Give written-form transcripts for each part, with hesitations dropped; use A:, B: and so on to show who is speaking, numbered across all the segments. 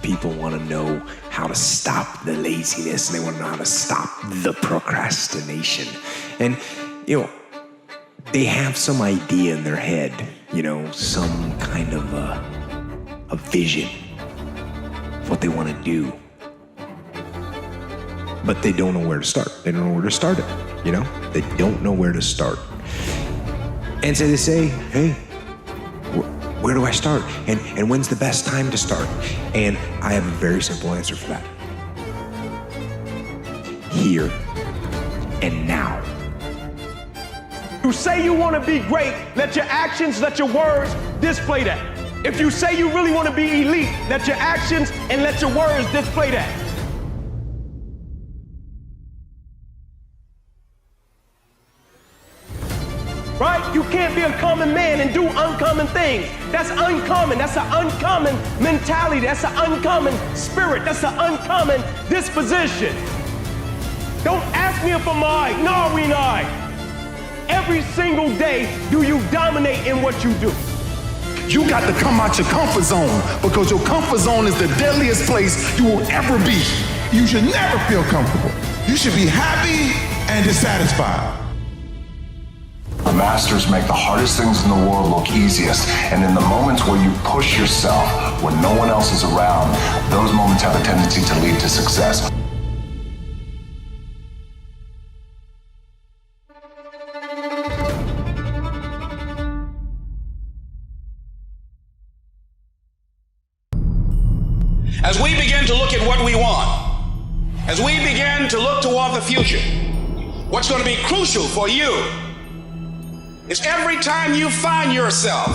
A: people want to know how to stop the laziness, and they want to know how to stop the procrastination. And, they have some idea in their head, some kind of a vision of what they want to do. But they don't know where to start. They don't know where to start it, They don't know where to start. And so they say, hey, where do I start? And when's the best time to start? And I have a very simple answer for that. Here and now.
B: You say you want to be great, let your actions, let your words display that. If you say you really want to be elite, let your actions and let your words display that. Right? You can't be a common man and do uncommon things. That's uncommon. That's an uncommon mentality. That's an uncommon spirit. That's an uncommon disposition. Don't ask me if I'm all right. No, we not. Every single day, do you dominate in what you do?
C: You got to come out your comfort zone, because your comfort zone is the deadliest place you will ever be. You should never feel comfortable. You should be happy and dissatisfied.
D: The masters make the hardest things in the world look easiest, and in the moments where you push yourself when no one else is around, those moments have a tendency to lead to success.
E: As we begin to look at what we want, as we begin to look toward the future, what's going to be crucial for you is every time you find yourself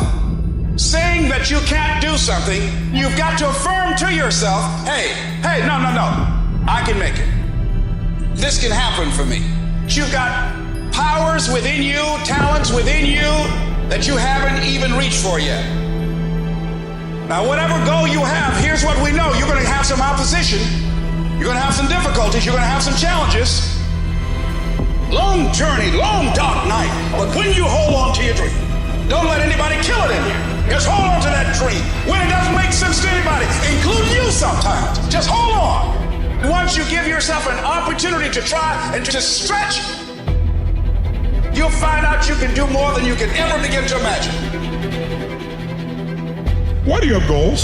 E: saying that you can't do something, you've got to affirm to yourself, hey, no, I can make it. This can happen for me. You've got powers within you, talents within you that you haven't even reached for yet. Now, whatever goal you have, here's what we know. You're going to have some opposition. You're going to have some difficulties. You're going to have some challenges. Long journey, long dark night. But when you hold on to your dream, don't let anybody kill it in you. Just hold on to that dream. When it doesn't make sense to anybody, including you sometimes, just hold on. Once you give yourself an opportunity to try and to stretch, you'll find out you can do more than you can ever begin to imagine.
C: Why do you have goals?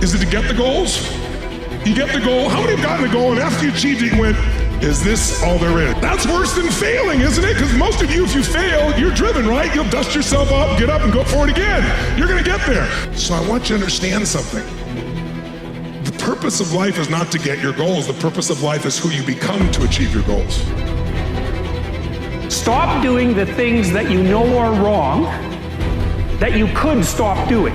C: Is it to get the goals? You get the goal. How many have gotten the goal and after you achieved it, you went, is this all there is? That's worse than failing, isn't it? Because most of you, if you fail, you're driven, right? You'll dust yourself up, get up, and go for it again. You're going to get there. So I want you to understand something. The purpose of life is not to get your goals. The purpose of life is who you become to achieve your goals.
F: Stop doing the things that you know are wrong that you could stop doing.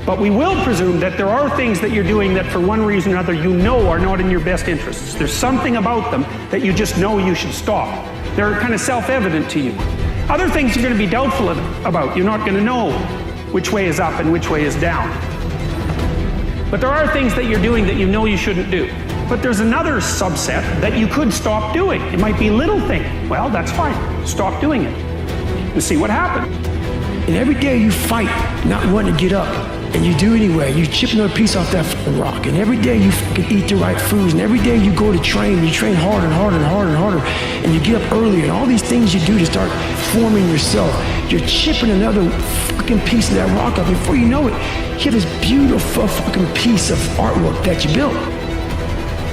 F: But we will presume that there are things that you're doing that for one reason or another you know are not in your best interests. There's something about them that you just know you should stop. They're kind of self-evident to you. Other things you're going to be doubtful about. You're not going to know which way is up and which way is down. But there are things that you're doing that you know you shouldn't do. But there's another subset that you could stop doing. It might be a little thing. Well, that's fine. Stop doing it and see what happens.
G: And every day you fight not wanting to get up. And you do anyway. You chip another piece off that rock. And every day you eat the right foods. And every day you go to train. You train harder and harder and harder and harder. And you get up earlier. And all these things you do to start forming yourself. You're chipping another fucking piece of that rock up. Before you know it, you have this beautiful fucking piece of artwork that you built.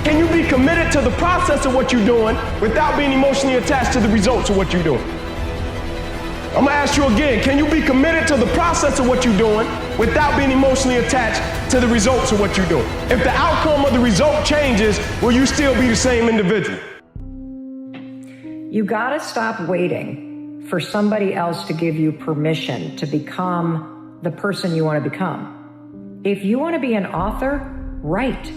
B: Can you be committed to the process of what you're doing without being emotionally attached to the results of what you're doing? I'm gonna ask you again, can you be committed to the process of what you're doing without being emotionally attached to the results of what you're doing? If the outcome of the result changes, will you still be the same individual?
H: You gotta stop waiting for somebody else to give you permission to become the person you wanna become. If you wanna be an author, write.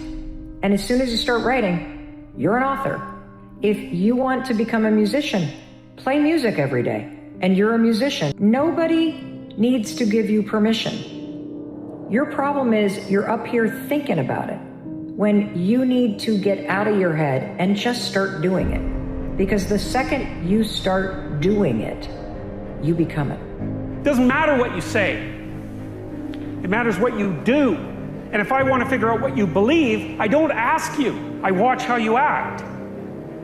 H: And as soon as you start writing, you're an author. If you want to become a musician, play music every day. And you're a musician. Nobody needs to give you permission. Your problem is you're up here thinking about it when you need to get out of your head and just start doing it. Because the second you start doing it, you become it.
F: It doesn't matter what you say. It matters what you do. And if I want to figure out what you believe, I don't ask you. I watch how you act.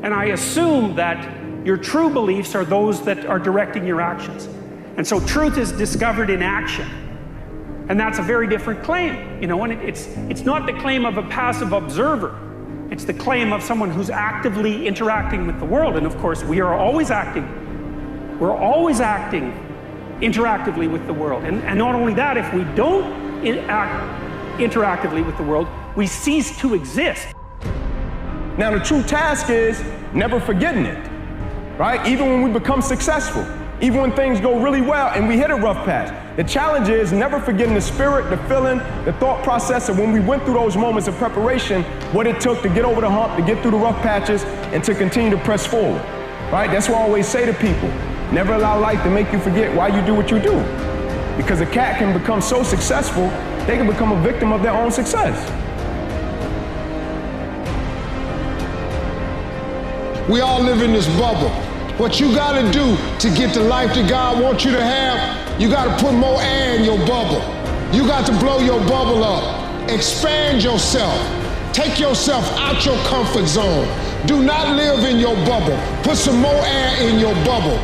F: And I assume that your true beliefs are those that are directing your actions. And so truth is discovered in action. And that's a very different claim, you know, and it's not the claim of a passive observer. It's the claim of someone who's actively interacting with the world. And of course, we are always acting. We're always acting interactively with the world. And not only that, if we don't act interactively with the world, we cease to exist.
B: Now, the true task is never forgetting it, right? Even when we become successful, even when things go really well and we hit a rough patch, the challenge is never forgetting the spirit, the feeling, the thought process of when we went through those moments of preparation, what it took to get over the hump, to get through the rough patches, and to continue to press forward, right? That's why I always say to people, never allow life to make you forget why you do what you do. Because a cat can become so successful, they can become a victim of their own success.
I: We all live in this bubble. What you gotta do to get the life that God wants you to have, you gotta put more air in your bubble. You got to blow your bubble up. Expand yourself. Take yourself out your comfort zone. Do not live in your bubble. Put some more air in your bubble.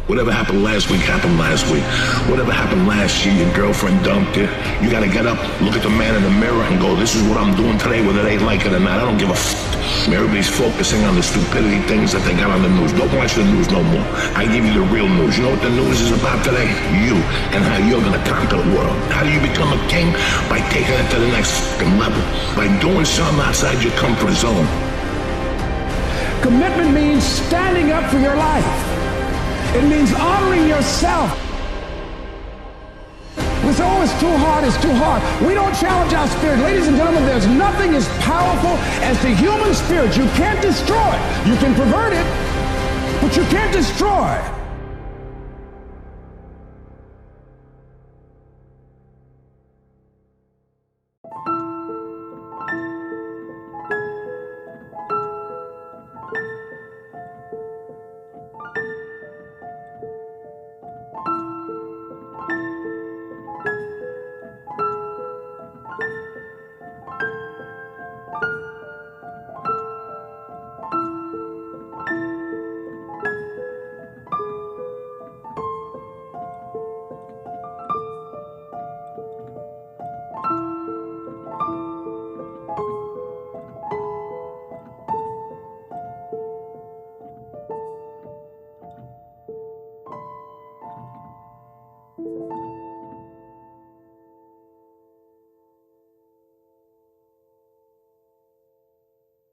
J: Whatever happened last week happened last week. Whatever happened last year, your girlfriend dumped you. You gotta get up, look at the man in the mirror and go, this is what I'm doing today, whether they like it or not. I don't give a f***. Everybody's focusing on the stupidity things that they got on the news. Don't watch the news no more. I give you the real news. You know what the news is about today? You, and how you're gonna conquer the world. How do you become a king? By taking it to the next level. By doing something outside your comfort zone.
G: Commitment means standing up for your life. It means honoring yourself. We say, oh, it's too hard, it's too hard. We don't challenge our spirit. Ladies and gentlemen, there's nothing as powerful as the human spirit. You can't destroy it. You can pervert it, but you can't destroy it.